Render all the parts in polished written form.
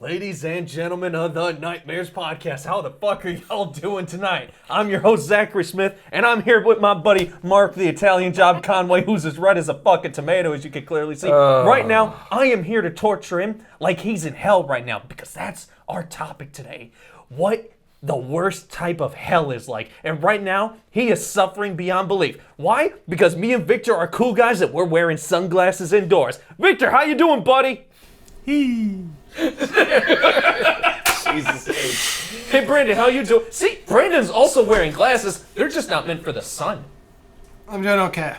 Ladies and gentlemen of the Nightmares Podcast, how the fuck are y'all doing tonight? I'm your host, Zachary Smith, and I'm here with my buddy, Mark the Italian Job Conway, who's as red as a fucking tomato, as you can clearly see. Right now, I am here to torture him like he's in hell right now, because that's our topic today. What the worst type of hell is like. And right now, he is suffering beyond belief. Why? Because me and Victor are cool guys that we're wearing sunglasses indoors. Victor, how you doing, buddy? Jesus H. Hey, Brandon, how you doing? See, Brandon's also wearing glasses. They're just not meant for the sun. I'm doing okay.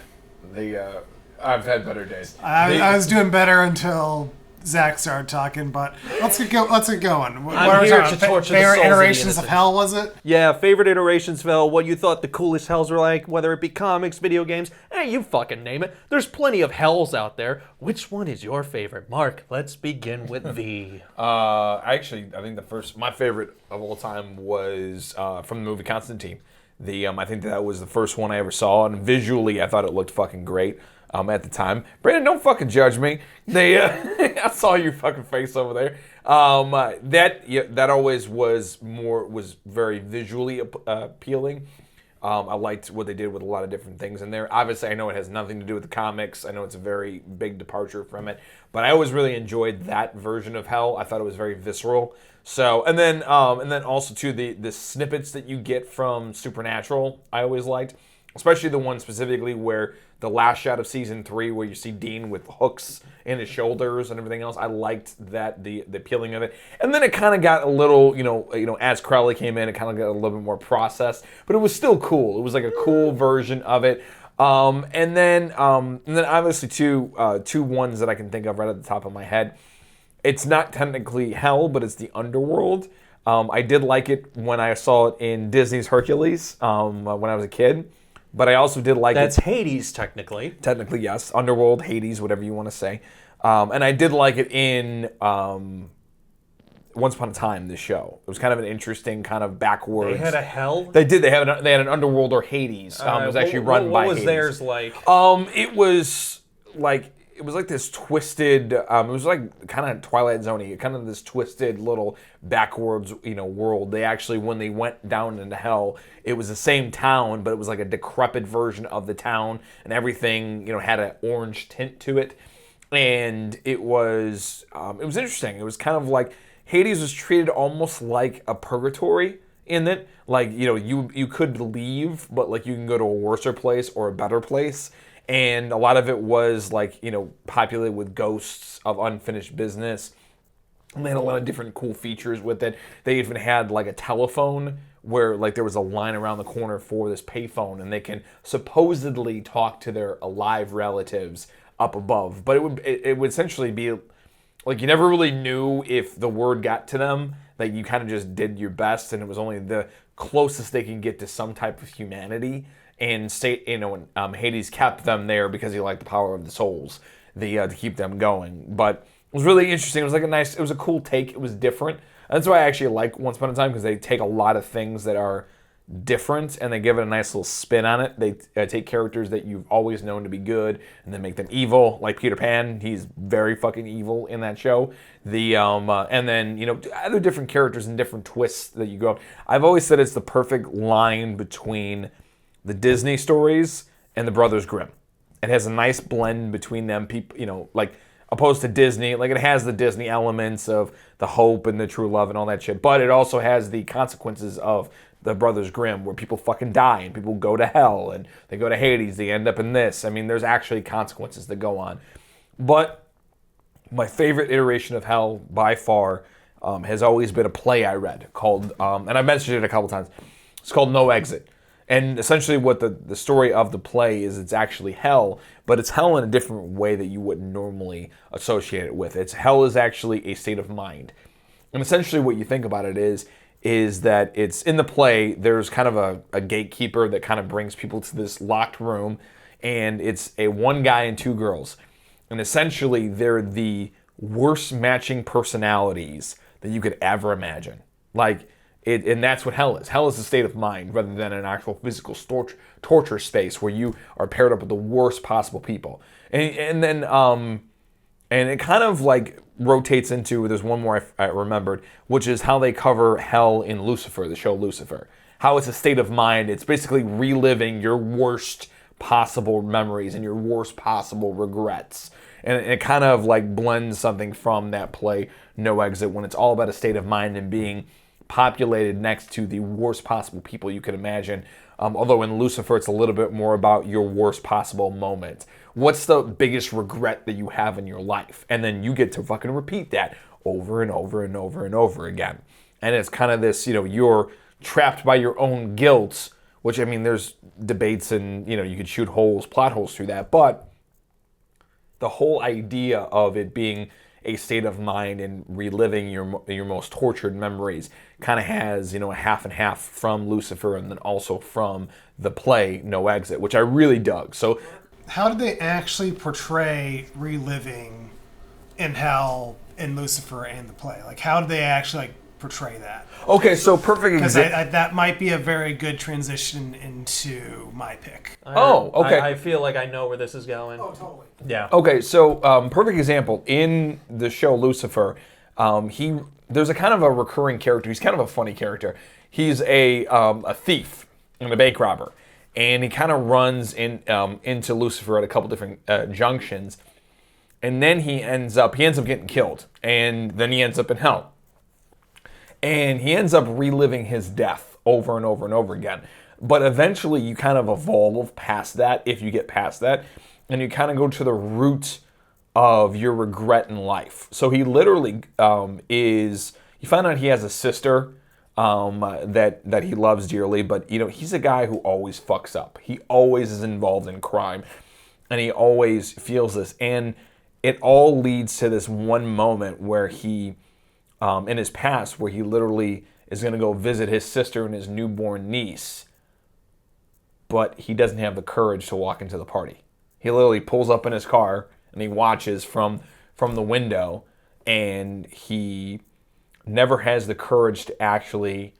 I've had better days. I was doing better until Zach started talking, but let's get going. What I'm are we here talking to about? torture the Favorite souls of the iterations of innocent. hell, was it? Yeah, favorite iterations of hell, what you thought the coolest hells were like, whether it be comics, video games, you fucking name it. There's plenty of hells out there. Which one is your favorite? Mark, let's begin with thee. I think my favorite of all time was from the movie Constantine. I think that was the first one I ever saw, and visually I thought it looked fucking great. At the time, Brandon, don't fucking judge me. I saw your fucking face over there. That always was very visually appealing. I liked what they did with a lot of different things in there. Obviously, I know it has nothing to do with the comics. I know it's a very big departure from it, but I always really enjoyed that version of hell. I thought it was very visceral. So, and then also too the snippets that you get from Supernatural, I always liked, especially the one specifically where the last shot of season 3 where you see Dean with hooks in his shoulders and everything else. I liked that, the peeling of it. And then it kind of got a little, as Crowley came in, it kind of got a little bit more processed, but it was still cool. It was like a cool version of it. And then obviously two ones that I can think of right at the top of my head. It's not technically hell, but it's the Underworld. I did like it when I saw it in Disney's Hercules when I was a kid. But I also did like That's Hades, technically. Technically, yes. Underworld, Hades, whatever you want to say. And I did like it in Once Upon a Time, this show. It was kind of an interesting kind of backwards. They had a hell? They did. They had an Underworld or Hades. It was actually run by Hades. What was theirs like? It was like this twisted. It was like kind of Twilight Zone-y, kind of this twisted little backwards, world. They actually, when they went down into hell, it was the same town, but it was like a decrepit version of the town, and everything, had an orange tint to it, and it was interesting. It was kind of like Hades was treated almost like a purgatory in it, like you could leave, but like you can go to a worser place or a better place. And a lot of it was populated with ghosts of unfinished business. And they had a lot of different cool features with it. They even had like a telephone where there was a line around the corner for this payphone, and they can supposedly talk to their alive relatives up above. But it would essentially be like you never really knew if the word got to them. Like you kind of just did your best, and it was only the closest they could get to some type of humanity. And Hades kept them there because he liked the power of the souls, to keep them going. But it was really interesting. It was a cool take. It was different. That's why I actually like Once Upon a Time, because they take a lot of things that are different and they give it a nice little spin on it. They take characters that you've always known to be good and then make them evil, like Peter Pan. He's very fucking evil in that show. And then other different characters and different twists that you go. I've always said it's the perfect line between the Disney stories and the Brothers Grimm. It has a nice blend between them, people, opposed to Disney. Like, it has the Disney elements of the hope and the true love and all that shit, but it also has the consequences of the Brothers Grimm, where people fucking die and people go to hell and they go to Hades, they end up in this. I mean, there's actually consequences that go on. But my favorite iteration of hell, by far, has always been a play I read called, and I mentioned it a couple times, it's called No Exit. And essentially what the story of the play is, it's actually hell, but it's hell in a different way that you wouldn't normally associate it with. Hell is actually a state of mind. And essentially what you think about it is that it's in the play, there's kind of a gatekeeper that kind of brings people to this locked room, and it's a one guy and two girls. And essentially they're the worst matching personalities that you could ever imagine. And that's what hell is. Hell is a state of mind rather than an actual physical torture space where you are paired up with the worst possible people. And then it kind of rotates into, there's one more I remembered, which is how they cover hell in Lucifer, the show Lucifer. How it's a state of mind. It's basically reliving your worst possible memories and your worst possible regrets. And it kind of like blends something from that play, No Exit, when it's all about a state of mind and being populated next to the worst possible people you could imagine. Although in Lucifer, it's a little bit more about your worst possible moment. What's the biggest regret that you have in your life? And then you get to fucking repeat that over and over and over and over again. And it's kind of this, you're trapped by your own guilt, which, I mean, there's debates and, you could shoot plot holes through that. But the whole idea of it being a state of mind and reliving your most tortured memories kind of has, a half and half from Lucifer and then also from the play No Exit, which I really dug. So how did they actually portray reliving in hell in Lucifer and the play? Like, how did they actually portray that? Okay, so perfect example. Because that might be a very good transition into my pick. Okay. I feel like I know where this is going. Oh, totally. Yeah. Okay, so perfect example. In the show Lucifer, there's a kind of a recurring character. He's kind of a funny character. He's a thief and a bank robber. And he kind of runs into Lucifer at a couple different junctions. And then he ends up getting killed. And then he ends up in hell. And he ends up reliving his death over and over and over again. But eventually you kind of evolve past that, if you get past that, and you kind of go to the root of your regret in life. So he literally you find out he has a sister that he loves dearly, but he's a guy who always fucks up. He always is involved in crime, and he always feels this. And it all leads to this one moment where he, in his past, where he literally is going to go visit his sister and his newborn niece, but he doesn't have the courage to walk into the party. He literally pulls up in his car and he watches from the window, and he never has the courage to actually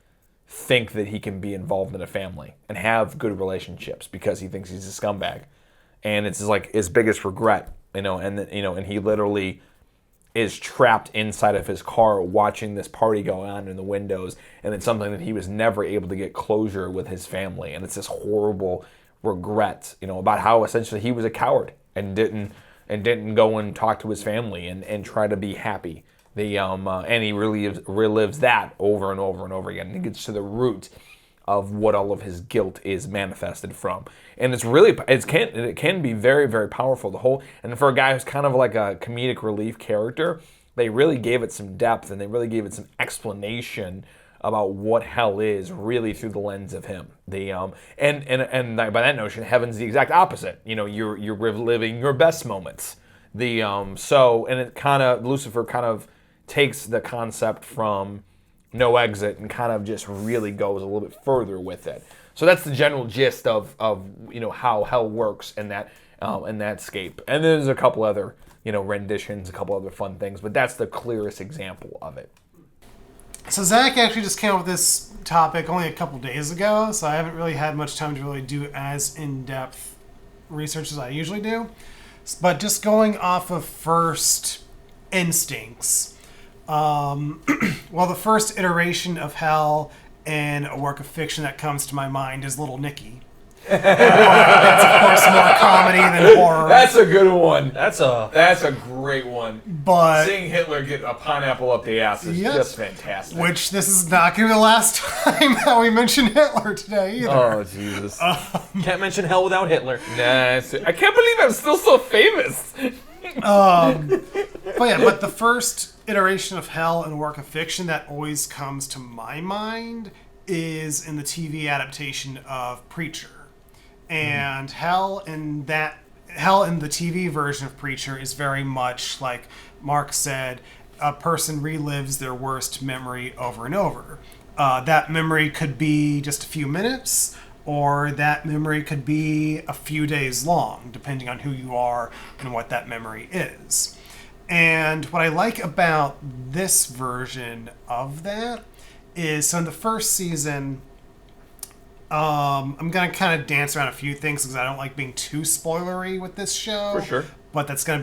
think that he can be involved in a family and have good relationships because he thinks he's a scumbag. And it's like his biggest regret, and he literally is trapped inside of his car watching this party go on in the windows, and it's something that he was never able to get closure with his family. And it's this horrible regret, about how essentially he was a coward and didn't go and talk to his family and try to be happy. And he really relives that over and over and over again. And he gets to the root of what all of his guilt is manifested from. And it can be very, very powerful. And for a guy who's kind of like a comedic relief character, they really gave it some depth and they really gave it some explanation about what hell is really through the lens of him. And by that notion, heaven's the exact opposite. You're reliving your best moments. Lucifer kind of takes the concept from No Exit and kind of just really goes a little bit further with it. So that's the general gist of how hell works in that scape. And there's a couple other renditions, a couple other fun things, but that's the clearest example of it. So Zach actually just came up with this topic only a couple days ago, so I haven't really had much time to really do as in-depth research as I usually do. But just going off of first instincts, the first iteration of hell in a work of fiction that comes to my mind is Little Nicky. That's of course more comedy than horror. That's a good one. That's a great one. But seeing Hitler get a pineapple up the ass is just fantastic. Which this is not going to be the last time that we mention Hitler today either. Oh Jesus! Can't mention hell without Hitler. Nah, I can't believe I'm still so famous. But the first iteration of hell in a work of fiction that always comes to my mind is in the TV adaptation of Preacher. And hell in the TV version of Preacher is very much like Mark said, a person relives their worst memory over and over. That memory could be just a few minutes, or that memory could be a few days long, depending on who you are and what that memory is. And what I like about this version of that is, so in the first season, I'm going to kind of dance around a few things because I don't like being too spoilery with this show. For sure. But that's going to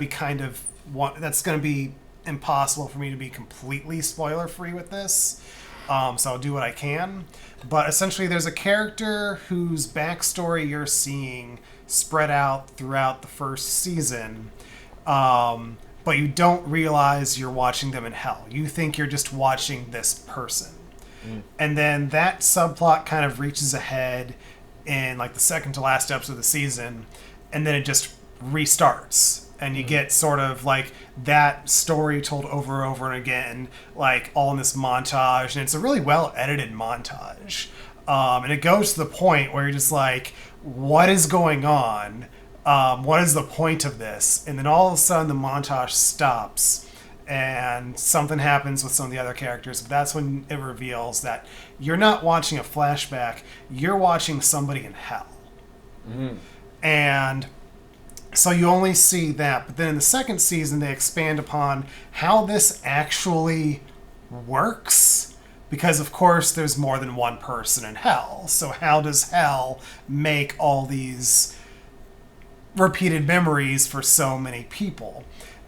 be impossible for me to be completely spoiler free with this, so I'll do what I can. But essentially, there's a character whose backstory you're seeing spread out throughout the first season, but you don't realize you're watching them in hell. You think you're just watching this person. And then that subplot kind of reaches ahead in like the second to last episode of the season, and then it just restarts. And you get sort of like that story told over and over and again, like all in this montage. And it's a really well edited montage. And it goes to the point where you're just like, what is going on? What is the point of this? And then all of a sudden the montage stops and something happens with some of the other characters. But that's when it reveals that you're not watching a flashback, you're watching somebody in hell. And so you only see that. But then in the second season, they expand upon how this actually works. Because, of course, there's more than one person in hell. So how does hell make all these repeated memories for so many people?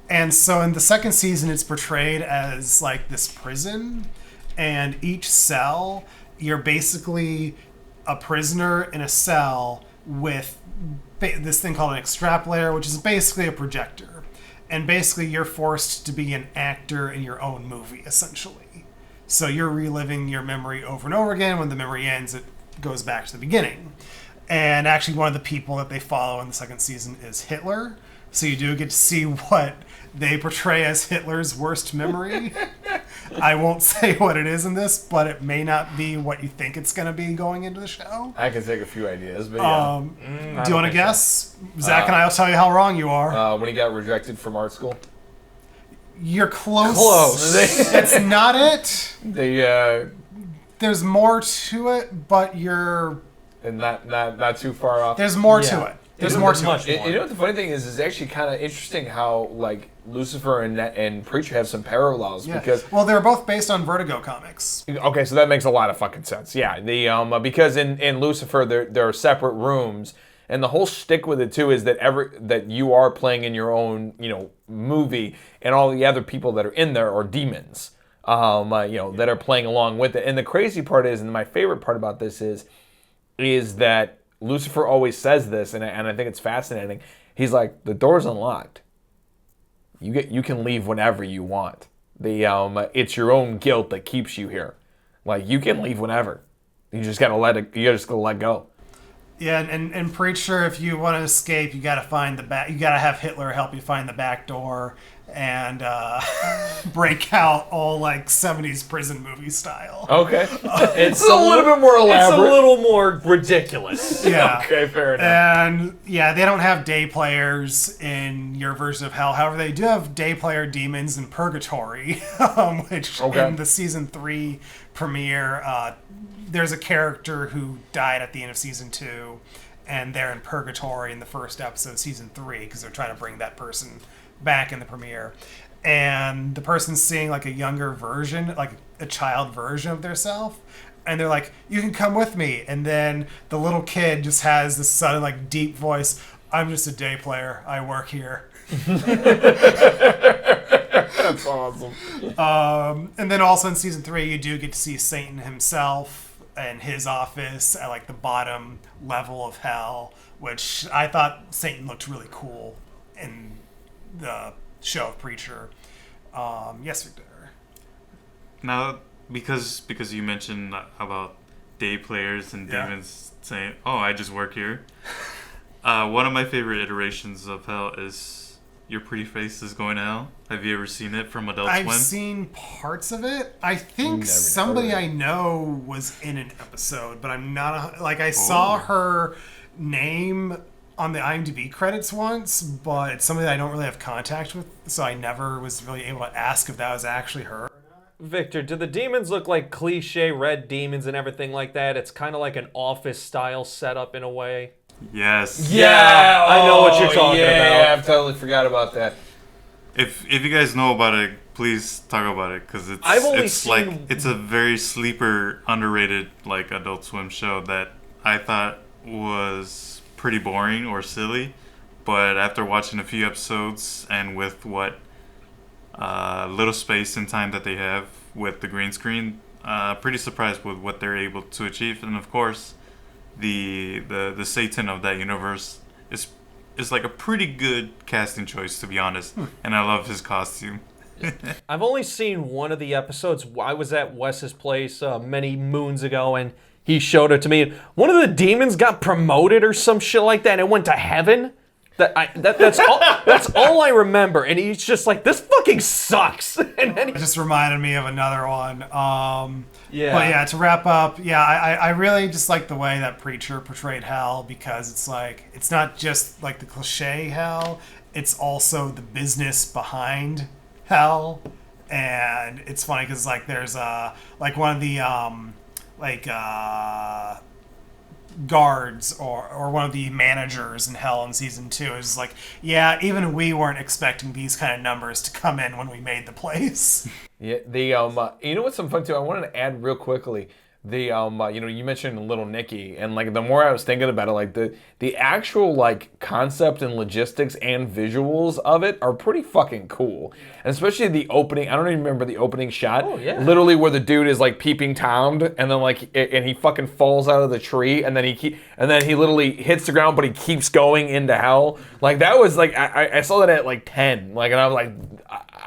And so in the second season, it's portrayed as like this prison. And each cell, you're basically a prisoner in a cell with this thing called an extrapolator, which is basically a projector. And basically you're forced to be an actor in your own movie, essentially. So you're reliving your memory over and over again. When the memory ends, it goes back to the beginning. And actually one of the people that they follow in the second season is Hitler. So you do get to see what they portray as Hitler's worst memory. I won't say what it is in this, but it may not be what you think it's going to be going into the show. I can take a few ideas, but yeah. Do you want to guess? Zach and I will tell you how wrong you are. When he got rejected from art school? You're close. Close. That's not it. There's more to it, but you're... And not too far off. There's more to it. There's more to it. You know what the funny thing is? It's actually kind of interesting how like Lucifer and Preacher have some parallels because they're both based on Vertigo comics. Okay, so that makes a lot of fucking sense. Yeah, because in Lucifer there are separate rooms, and the whole shtick with it too is that you are playing in your own movie, and all the other people that are in there are demons, that are playing along with it. And the crazy part is, and my favorite part about this is that Lucifer always says this, and I think it's fascinating. He's like, the door's unlocked. You can leave whenever you want. It's your own guilt that keeps you here. Like, you can leave whenever. You just gotta let go. Yeah, and Preacher, if you want to escape, you gotta find the back. You gotta have Hitler help you find the back door and break out all like 70s prison movie style. Okay, it's a little bit more elaborate. It's a little more ridiculous. Yeah. Okay, fair enough. And yeah, they don't have day players in your version of hell. However, they do have day player demons in Purgatory, which in the season 3 premiere, there's a character who died at the end of season 2, and they're in Purgatory in the first episode of season 3 because they're trying to bring that person back in the premiere. And the person's seeing like a younger version, like a child version of theirself, and they're like, you can come with me. And then the little kid just has this sudden like deep voice, I'm just a day player, I work here. That's awesome. And then also in season 3 you do get to see Satan himself in his office at like the bottom level of hell, which I thought Satan looked really cool in the show of Preacher. Yes, Victor. Now, because you mentioned about day players and demons saying, "Oh, I just work here." One of my favorite iterations of hell is Your Pretty Face is Going to Hell. Have you ever seen it from Adult Swim? I've seen parts of it. I think somebody I know was in an episode, but I'm not like I saw her name on the IMDb credits once, but it's somebody that I don't really have contact with, so I never was really able to ask if that was actually her. Victor, do the demons look like cliche red demons and everything like that? It's kind of like an Office-style setup in a way. Yes. Yeah, I know what you're talking about. Yeah, I totally forgot about that. If you guys know about it, please talk about it because it's a very sleeper, underrated like Adult Swim show that I thought was pretty boring or silly, but after watching a few episodes and with what little space and time that they have with the green screen. Pretty surprised with what they're able to achieve, and of course, the Satan of that universe is like a pretty good casting choice, to be honest. And I love his costume. I've only seen one of the episodes. I was at Wes's place many moons ago, and he showed it to me. One of the demons got promoted or some shit like that, and it went to heaven. That's all I remember. And he's just like, this fucking sucks. And then It just reminded me of another one. Yeah. But yeah, to wrap up, I really just like the way that Preacher portrayed hell, because it's like, it's not just like the cliche hell, it's also the business behind hell. And it's funny because like there's like one of the guards or one of the managers in hell in season 2 is like, yeah, even we weren't expecting these kind of numbers to come in when we made the place. Yeah, you know what's some fun too? I wanted to add real quickly. You mentioned Little Nicky, and like the more I was thinking about it, like the actual like concept and logistics and visuals of it are pretty fucking cool. And especially the opening. I don't even remember the opening shot. Oh, yeah. Literally where the dude is like peeping tomed, and then like and he fucking falls out of the tree, and then he literally hits the ground, but he keeps going into hell. Like that was like I saw that at like 10, like, and I was like.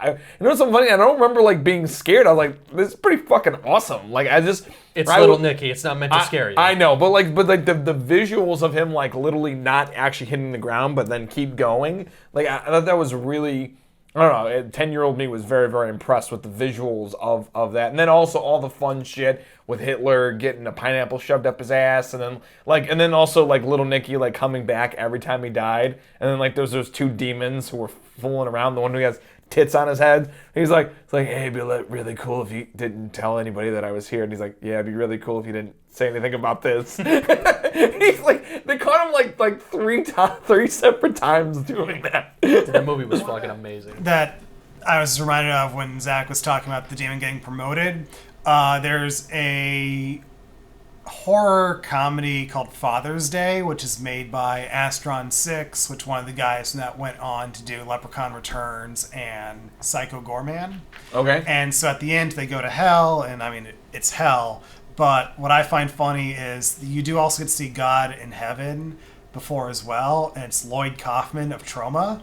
You know what's so funny? I don't remember like being scared. I was like, "This is pretty fucking awesome." Like it's Little Nicky. It's not meant to scare you. I know, but the visuals of him like literally not actually hitting the ground, but then keep going. Like I thought that was really, I don't know. 10-year-old me was very, very impressed with the visuals of that, and then also all the fun shit with Hitler getting a pineapple shoved up his ass, and then also like Little Nicky like coming back every time he died, and then like those two demons who were fooling around. The one who has tits on his head. He's like, it's like, hey, it'd be really cool if you didn't tell anybody that I was here. And he's like, yeah, it'd be really cool if you didn't say anything about this. He's like, they caught him like three separate times doing that. That movie was fucking amazing. That I was reminded of when Zach was talking about the demon getting promoted. There's a horror comedy called Father's Day, which is made by Astron 6, which one of the guys that went on to do Leprechaun Returns and Psycho Gorman. Okay. And so at the end they go to hell, and I mean it's hell, but what I find funny is you do also get to see God in heaven before as well, and it's Lloyd Kaufman of Trauma.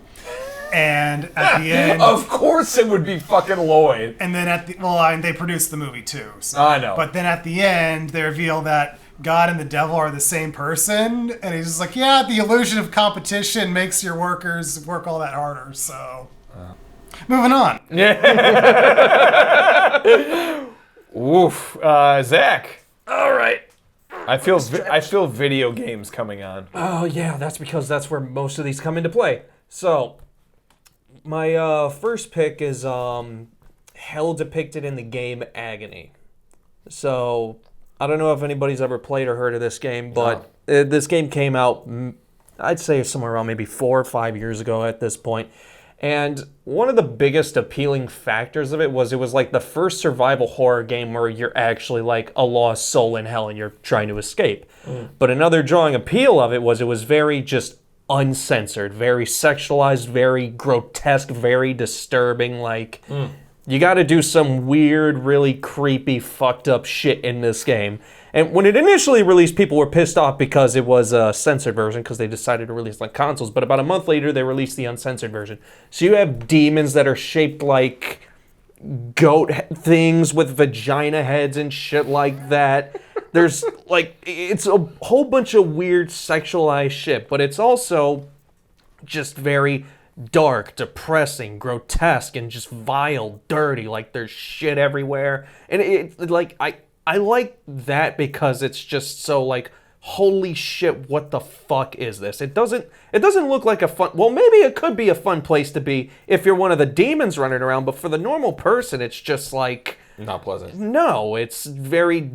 And at the end, of course it would be fucking Lloyd. and then and they produced the movie too. So. I know. But then at the end, they reveal that God and the devil are the same person, and he's just like, yeah, the illusion of competition makes your workers work all that harder. So, moving on. Woof, Zach. All right. I feel video games coming on. Oh yeah, that's because that's where most of these come into play. So, my first pick is hell depicted in the game Agony. So, I don't know if anybody's ever played or heard of this game, but this game came out, I'd say somewhere around maybe 4 or 5 years ago at this point. And one of the biggest appealing factors of it was like the first survival horror game where you're actually like a lost soul in hell and you're trying to escape. But another drawing appeal of it was very just uncensored, very sexualized, very grotesque, very disturbing. Like, you got to do some weird, really creepy, fucked up shit in this game. And when it initially released, people were pissed off because it was a censored version because they decided to release like consoles. But about a month later, they released the uncensored version. So you have demons that are shaped like goat things with vagina heads and shit like that. There's like, it's a whole bunch of weird sexualized shit, but it's also just very dark, depressing, grotesque, and just vile, dirty. Like there's shit everywhere. And it like, I like that because it's just so like, holy shit, what the fuck is this? It doesn't look like a fun, well, maybe it could be a fun place to be if you're one of the demons running around, but for the normal person, it's just like, not pleasant. No, it's very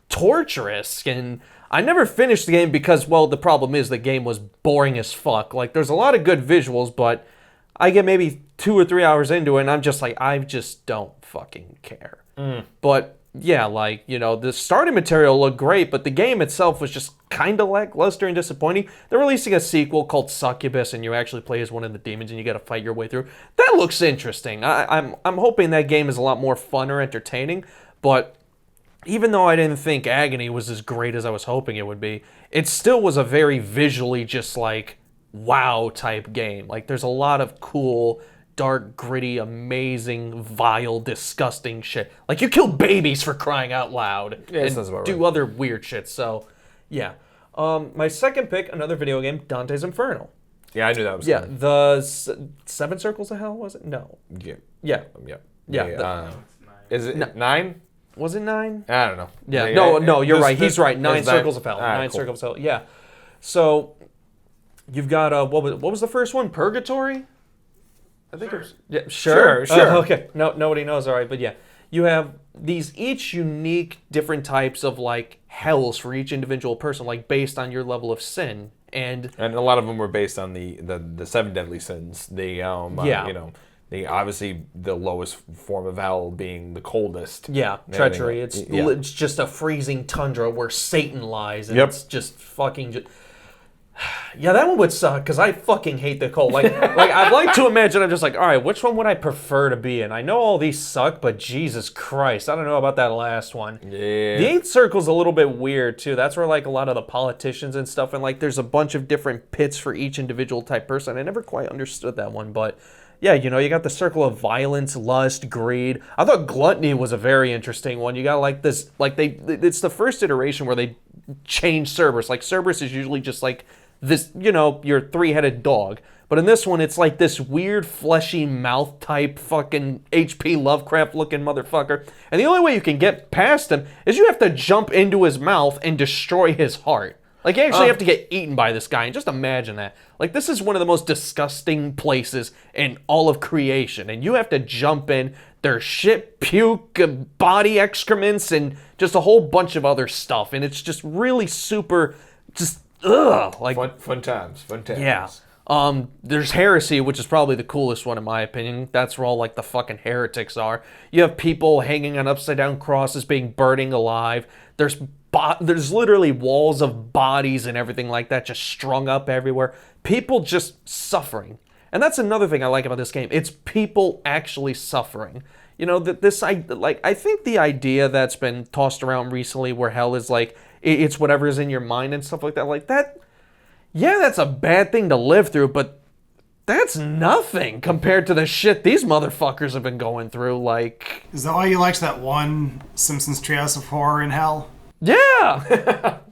torturous, and I never finished the game because, well, the problem is the game was boring as fuck. Like, there's a lot of good visuals, but I get maybe 2 or 3 hours into it, and I'm just like, I just don't fucking care. But yeah, like, you know, the starting material looked great, but the game itself was just kind of lackluster and disappointing. They're releasing a sequel called Succubus, and you actually play as one of the demons, and you got to fight your way through. That looks interesting. I'm hoping that game is a lot more fun or entertaining, but even though I didn't think Agony was as great as I was hoping it would be, it still was a very visually just like wow type game. Like, there's a lot of cool, dark, gritty, amazing, vile, disgusting shit. Like, you kill babies for crying out loud. Yeah, and sounds about do right. other weird shit. So, yeah. My second pick, another video game, Dante's Inferno. Yeah, I knew that was Yeah, coming. the Seven Circles of Hell, was it? No. Yeah. Yeah. Yeah. Yeah, Is it 9? Was it 9? I don't know. Yeah, Yeah, no, you're this- right. He's this- right. 9 is that- Circles of Hell. All right, 9 cool. Circles of Hell. Yeah. So you've got what was the first one? Purgatory. I think it was. Yeah, sure. Sure. Okay. No, nobody knows. All right, but yeah, you have these each unique, different types of like hells for each individual person, like based on your level of sin. And And a lot of them were based on the 7 deadly sins. Yeah. You know, obviously the lowest form of hell being the coldest. yeah, And treachery. everything. Yeah. It's just a freezing tundra where Satan lies, and Yep. it's just fucking. Yeah, that one would suck because I fucking hate the cold. Like I'd like to imagine I'm just like, all right, which one would I prefer to be in? I know all these suck, but Jesus Christ, I don't know about that last one. Yeah. The 8th Circle's a little bit weird too. That's where like a lot of the politicians and stuff, and like there's a bunch of different pits for each individual type person. I never quite understood that one, but yeah, you know, you got the circle of violence, lust, greed. I thought gluttony was a very interesting one. You got like this, like it's the first iteration where they change Cerberus. Like Cerberus is usually just like this, you know, your 3-headed dog. But in this one, it's like this weird fleshy mouth type fucking H.P. Lovecraft looking motherfucker. And the only way you can get past him is you have to jump into his mouth and destroy his heart. Like, you actually have to get eaten by this guy, and just imagine that. Like, this is one of the most disgusting places in all of creation, and you have to jump in. There's shit, puke, body excrements, and just a whole bunch of other stuff, and it's just really super, just, ugh. Like, Fun times. yeah. There's heresy, which is probably the coolest one in my opinion. That's where all like the fucking heretics are. You have people hanging on upside down crosses being burning alive. There's literally walls of bodies and everything like that just strung up everywhere. People just suffering. And that's another thing I like about this game. It's people actually suffering. You know, I think the idea that's been tossed around recently where hell is like, it's whatever's in your mind and stuff like that, yeah, that's a bad thing to live through, but that's nothing compared to the shit these motherfuckers have been going through. Like, Is that why you liked that one Simpsons Treehouse of Horror in Hell? yeah,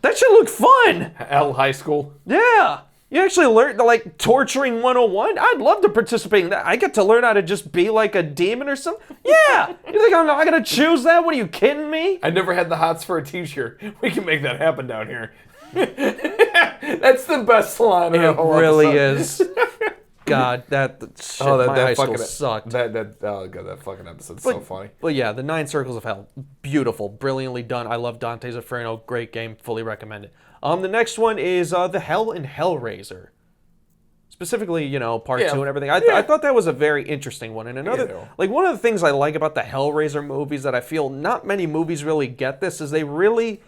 that should look fun. L High School. Yeah, you actually learn like torturing 101. I'd love to participate in that. I get to learn how to just be like a demon or something. Yeah, you think I'm not gonna choose that? What are you kidding me? I never had the hots for a teacher. We can make that happen down here. That's the best line. It really is. God, that shit, Oh, my high school fucking sucked. Oh god, that fucking episode's so funny. But yeah, the 9 Circles of Hell, beautiful, brilliantly done. I love Dante's Inferno, great game, fully recommend it. The next one is the Hell and Hellraiser. Specifically, you know, part 2 and everything. I thought that was a very interesting one. And another, like one of the things I like about the Hellraiser movies that I feel not many movies really get this is they really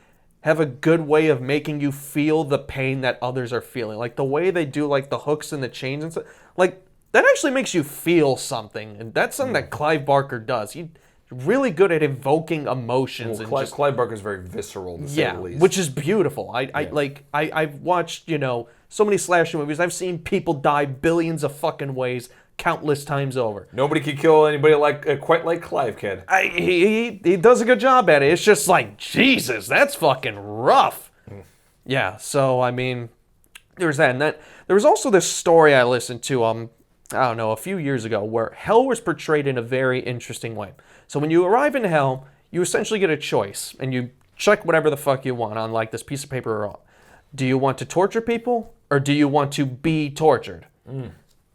have a good way of making you feel the pain that others are feeling. Like the way they do like the hooks and the chains and stuff. Like that actually makes you feel something. And that's something that Clive Barker does. He's really good at evoking emotions. Well, Clive Barker's very visceral, to say the least. Which is beautiful. I've watched, you know, so many slasher movies. I've seen people die billions of fucking ways, countless times over. Nobody could kill anybody quite like Clive kid. He does a good job at it. It's just like, Jesus, that's fucking rough. Yeah, so, I mean, there's that. And there was also this story I listened to, I don't know, a few years ago, where hell was portrayed in a very interesting way. So when you arrive in hell, you essentially get a choice, and you check whatever the fuck you want on, like, this piece of paper. Do you want to torture people, or do you want to be tortured?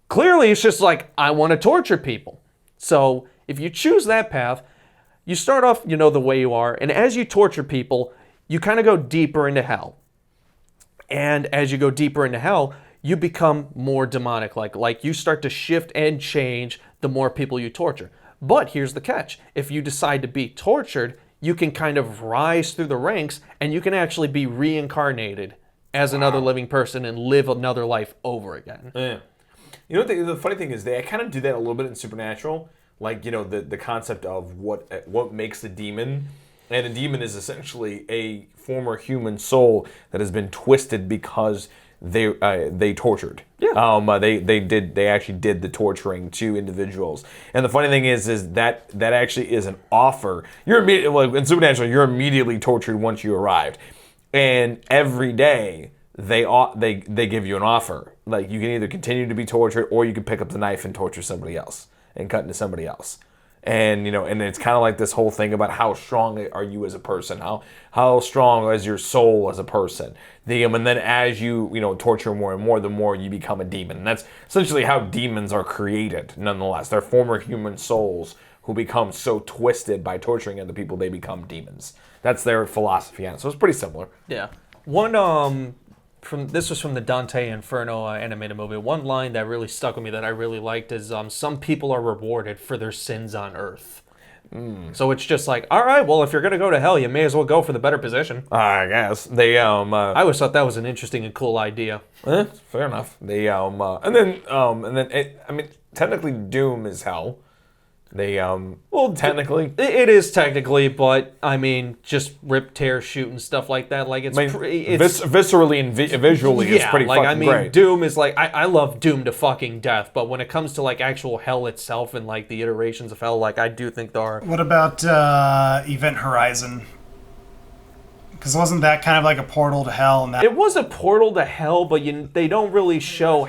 Clearly, it's just like, I want to torture people. So if you choose that path, you start off, you know, the way you are, and as you torture people, you kind of go deeper into hell. And as you go deeper into hell, you become more demonic. Like you start to shift and change the more people you torture. But here's the catch. If you decide to be tortured, you can kind of rise through the ranks and you can actually be reincarnated as another living person and live another life over again. Yeah. You know what the funny thing is, they kind of do that a little bit in Supernatural, like, you know, the concept of what makes a demon, and a demon is essentially a former human soul that has been twisted because they tortured. Yeah. They actually did the torturing to individuals, and the funny thing is that actually is an offer. You're immediately, like in Supernatural, you're immediately tortured once you arrived, and every day they give you an offer. Like, you can either continue to be tortured, or you can pick up the knife and torture somebody else and cut into somebody else. And, you know, and it's kind of like this whole thing about how strong are you as a person, how strong is your soul as a person. And then as you torture more and more, the more you become a demon. And that's essentially how demons are created. Nonetheless, they're former human souls who become so twisted by torturing other people, they become demons. That's their philosophy on it. So it's pretty similar. Yeah. One this was from the Dante Inferno animated movie. One line that really stuck with me that I really liked is some people are rewarded for their sins on earth. So it's just like, all right, well, if you're gonna go to hell, you may as well go for the better position. I guess they I always thought that was an interesting and cool idea. fair enough. And then technically Doom is hell. Technically It is technically, but I mean, just rip, tear, shoot, and stuff like that. Like it's viscerally and visually, it's pretty like fucking great. Doom is like I love Doom to fucking death, but when it comes to like actual hell itself and like the iterations of hell, like I do think there are. What about Event Horizon? Because wasn't that kind of like a portal to hell? And that It was a portal to hell, but they don't really show.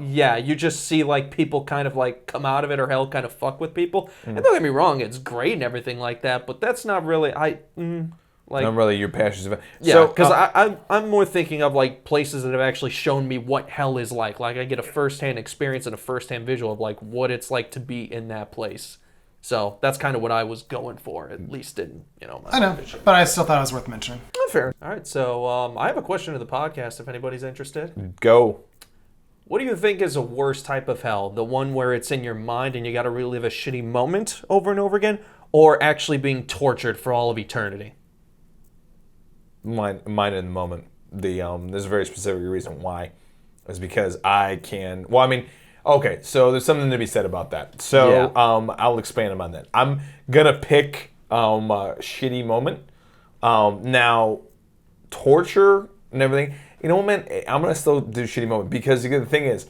Yeah, you just see like people kind of like come out of it, or hell kind of fuck with people. And don't get me wrong, it's great and everything like that, but that's not really like not really your passions. Yeah, because I'm more thinking of like places that have actually shown me what hell is like. Like I get a first-hand experience and a first-hand visual of like what it's like to be in that place. So that's kind of what I was going for, at least in my I know, vision. but I still thought it was worth mentioning. Fair. All right, so I have a question to the podcast if anybody's interested. Go. What do you think is a worse type of hell? The one where it's in your mind and you got to relive a shitty moment over and over again, or actually being tortured for all of eternity? Mine in the moment. There's a very specific reason why. Is because I can. Well, I mean, okay. So there's something to be said about that. So Yeah. I'll expand on that. I'm gonna pick a shitty moment. Now, torture and everything. You know what, man? I'm going to still do shitty moment, because the thing is,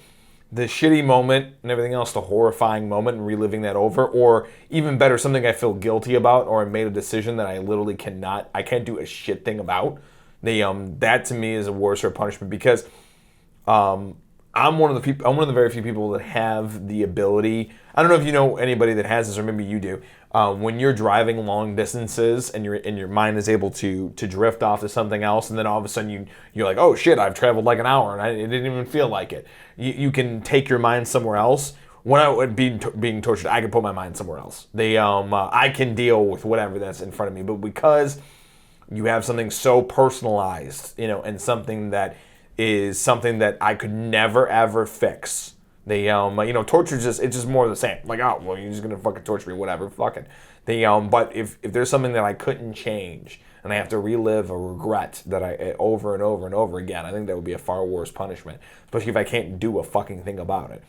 the shitty moment and everything else, the horrifying moment and reliving that over, or even better, something I feel guilty about, or I made a decision that I literally can't do a shit thing about. That to me is a worse punishment, because I'm one of the very few people that have the ability. I don't know if you know anybody that has this, or maybe you do. When you're driving long distances and your mind is able to drift off to something else, and then all of a sudden you're like, oh shit, I've traveled like an hour and it didn't even feel like it. You can take your mind somewhere else. When I would be being tortured, I can put my mind somewhere else. I can deal with whatever that's in front of me, but because you have something so personalized, and something that is something that I could never ever fix. Torture it's just more of the same. Like, oh, well, you're just gonna fucking torture me, whatever, fucking. But if there's something that I couldn't change and I have to relive a regret that I over and over and over again, I think that would be a far worse punishment, especially if I can't do a fucking thing about it.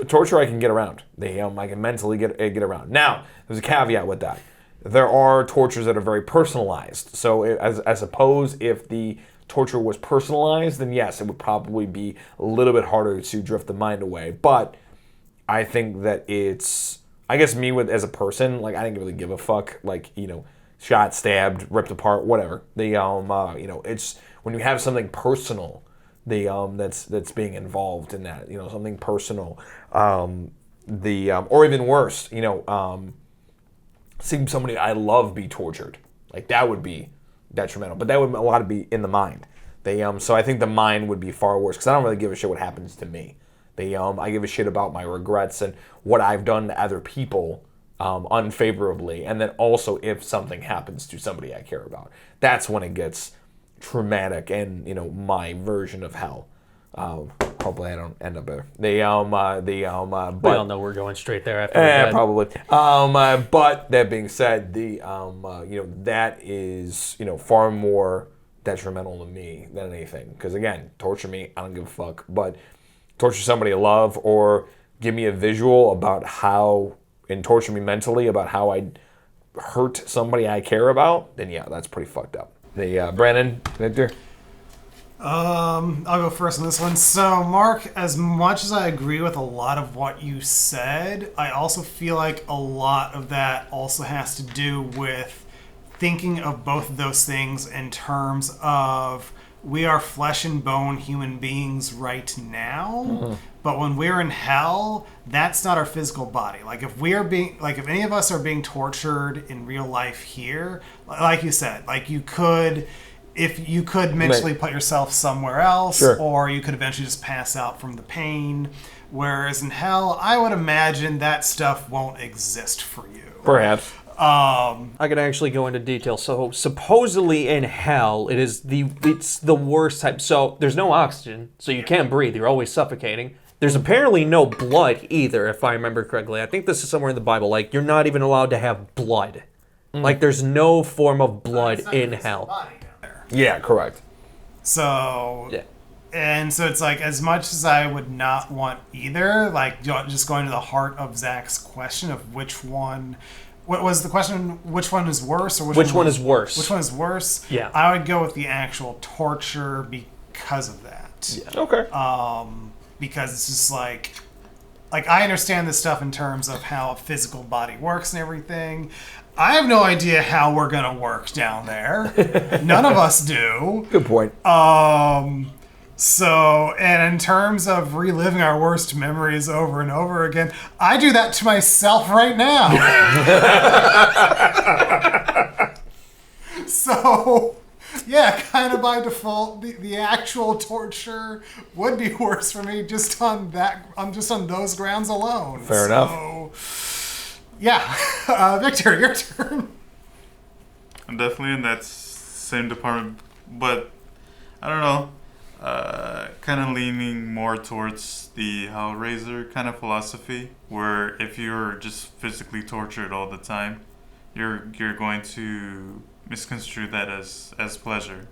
Torture I can get around. I can mentally get around. Now, there's a caveat with that. There are tortures that are very personalized. So I suppose if the torture was personalized, then yes, it would probably be a little bit harder to drift the mind away. But I think that I guess me as a person, like, I didn't really give a fuck. Like, shot, stabbed, ripped apart, whatever. It's when you have something personal, that's being involved in that. Something personal. Or even worse, seeing somebody I love be tortured, like, that would be detrimental, but that would a lot of be in the mind. So I think the mind would be far worse, because I don't really give a shit what happens to me. I give a shit about my regrets and what I've done to other people unfavorably, and then also if something happens to somebody I care about. That's when it gets traumatic and my version of hell. Hopefully I don't end up there. We all know we're going straight there after we're dead. Probably. But that being said, that is, far more detrimental to me than anything. Because again, torture me, I don't give a fuck. But torture somebody I love, or give me a visual about how, and torture me mentally about how I hurt somebody I care about, then yeah, that's pretty fucked up. Brandon, Victor? I'll go first on this one. So, Mark, as much as I agree with a lot of what you said, I also feel like a lot of that also has to do with thinking of both of those things in terms of we are flesh and bone human beings right now, but when we're in hell, that's not our physical body. Like if any of us are being tortured in real life here, like you said, like you could mentally put yourself somewhere else, sure, or you could eventually just pass out from the pain. Whereas in hell, I would imagine that stuff won't exist for you. Perhaps. I can actually go into detail. So supposedly in hell, it's the worst type. So there's no oxygen, so you can't breathe. You're always suffocating. There's apparently no blood either, if I remember correctly. I think this is somewhere in the Bible. Like you're not even allowed to have blood. Like there's no form of blood in hell. Yeah, correct. So yeah. And so it's like, as much as I would not want either, like just going to the heart of Zach's question of which one. What was the question? Which one is worse, or which one is worse? Which one is worse? Yeah, I would go with the actual torture because of that. Yeah. Okay. Because it's just like I understand this stuff in terms of how a physical body works and everything. I have no idea how we're gonna work down there. None of us do. Good point. So, and in terms of reliving our worst memories over and over again, I do that to myself right now. So, yeah, kind of by default, the actual torture would be worse for me just on those grounds alone. Fair enough. Yeah. Victor, your turn. I'm definitely in that same department, but I don't know. Kind of leaning more towards the Hellraiser kind of philosophy, where if you're just physically tortured all the time, you're going to misconstrue that as pleasure,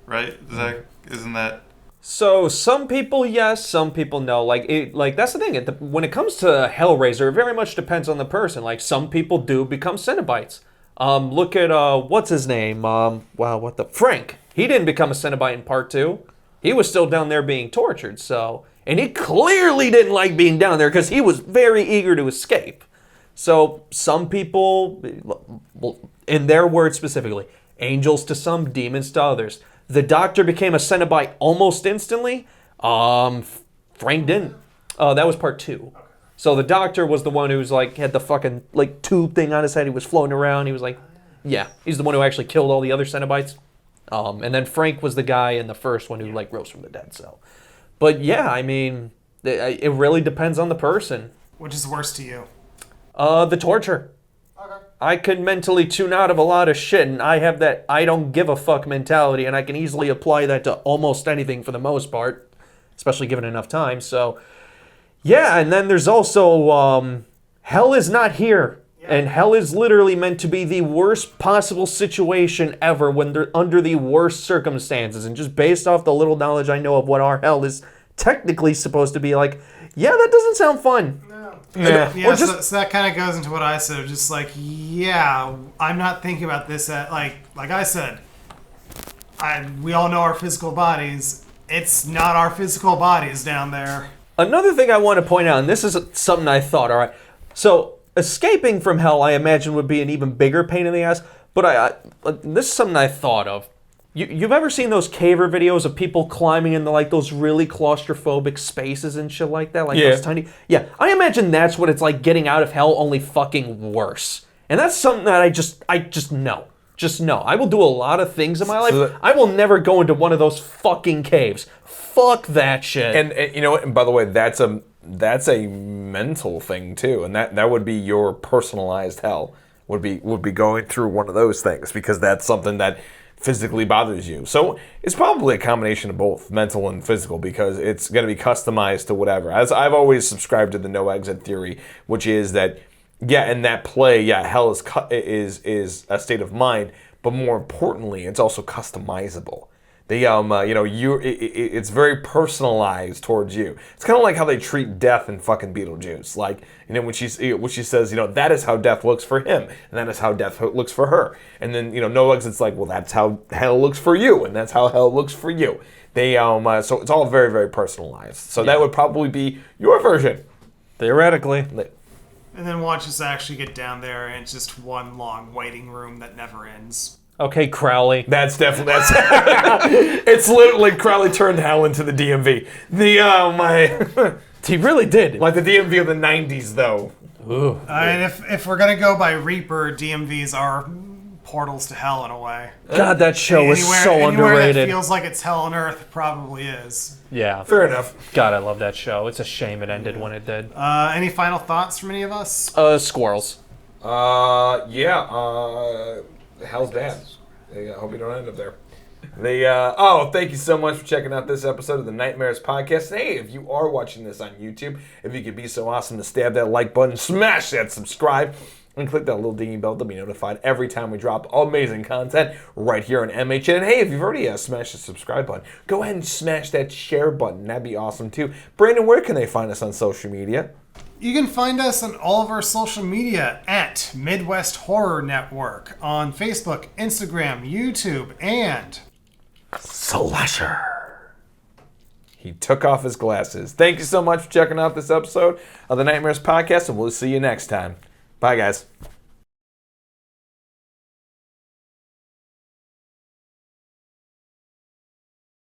right? Zach, isn't that? So some people yes, some people no. Like that's the thing. When it comes to Hellraiser, it very much depends on the person. Like some people do become Cenobites. Look at what's his name? Frank. He didn't become a Cenobite in part 2. He was still down there being tortured, and he clearly didn't like being down there because he was very eager to escape. So some people, in their words specifically, angels to some, demons to others. The Doctor became a Cenobite almost instantly. Frank didn't. That was part 2. So the Doctor was the one who's had the fucking tube thing on his head. He was floating around. He was he's the one who actually killed all the other Cenobites. And then Frank was the guy in the first one who rose from the dead. So, but yeah, I mean, it really depends on the person. Which is worse to you? The torture. Okay. I could mentally tune out of a lot of shit, and I have that I don't give a fuck mentality, and I can easily apply that to almost anything for the most part, especially given enough time. So, yeah, and then there's also hell is not here. And hell is literally meant to be the worst possible situation ever when they're under the worst circumstances. And just based off the little knowledge I know of what our hell is technically supposed to be like, yeah, that doesn't sound fun. No. Yeah. So that kind of goes into what I said. Just I'm not thinking about this at, like I said, we all know our physical bodies. It's not our physical bodies down there. Another thing I want to point out, and this is something I thought, all right. So, escaping from hell, I imagine, would be an even bigger pain in the ass. But this is something I thought of. You've ever seen those caver videos of people climbing into those really claustrophobic spaces and shit like that? Those tiny... Yeah, I imagine that's what it's like getting out of hell, only fucking worse. And that's something that I just know. Just know. I will do a lot of things in my life. I will never go into one of those fucking caves. Fuck that shit. And you know what? And by the way, that's a mental thing too, and that would be your personalized hell. Would be going through one of those things, because that's something physically bothers you. So it's probably a combination of both, mental and physical, because it's going to be customized to whatever. As I've always subscribed to the no exit theory, which is that, yeah, in that play, yeah, hell is a state of mind, but more importantly, it's also customizable. It's very personalized towards you. It's kind of like how they treat death in fucking Beetlejuice. Like, when she says, that is how death looks for him, and that is how death looks for her. And then, no exit's like, well, that's how hell looks for you, and that's how hell looks for you. So it's all very, very personalized. So that would probably be your version. Theoretically. And then watch us actually get down there, and it's just one long waiting room that never ends. Okay, Crowley. That's it's literally Crowley turned hell into the DMV. He really did. Like the DMV of the 90s, though. Ooh. And if we're gonna go by Reaper, DMVs are portals to hell in a way. God, that show was so anywhere underrated. that feels like it's hell on earth probably is. Yeah. Fair enough. God, I love that show. It's a shame it ended when it did. Any final thoughts from any of us? Squirrels. Hell's bad. I hope you don't end up there. Thank you so much for checking out this episode of the Nightmares Podcast. Hey, if you are watching this on YouTube, if you could be so awesome to stab that like button, smash that subscribe, and click that little dingy bell to be notified every time we drop amazing content right here on MHN. And hey, if you've already smashed the subscribe button, go ahead and smash that share button. That'd be awesome too. Brandon, where can they find us on social media? You can find us on all of our social media at Midwest Horror Network on Facebook, Instagram, YouTube, and Slasher. He took off his glasses. Thank you so much for checking out this episode of the Nightmares Podcast, and we'll see you next time. Bye, guys.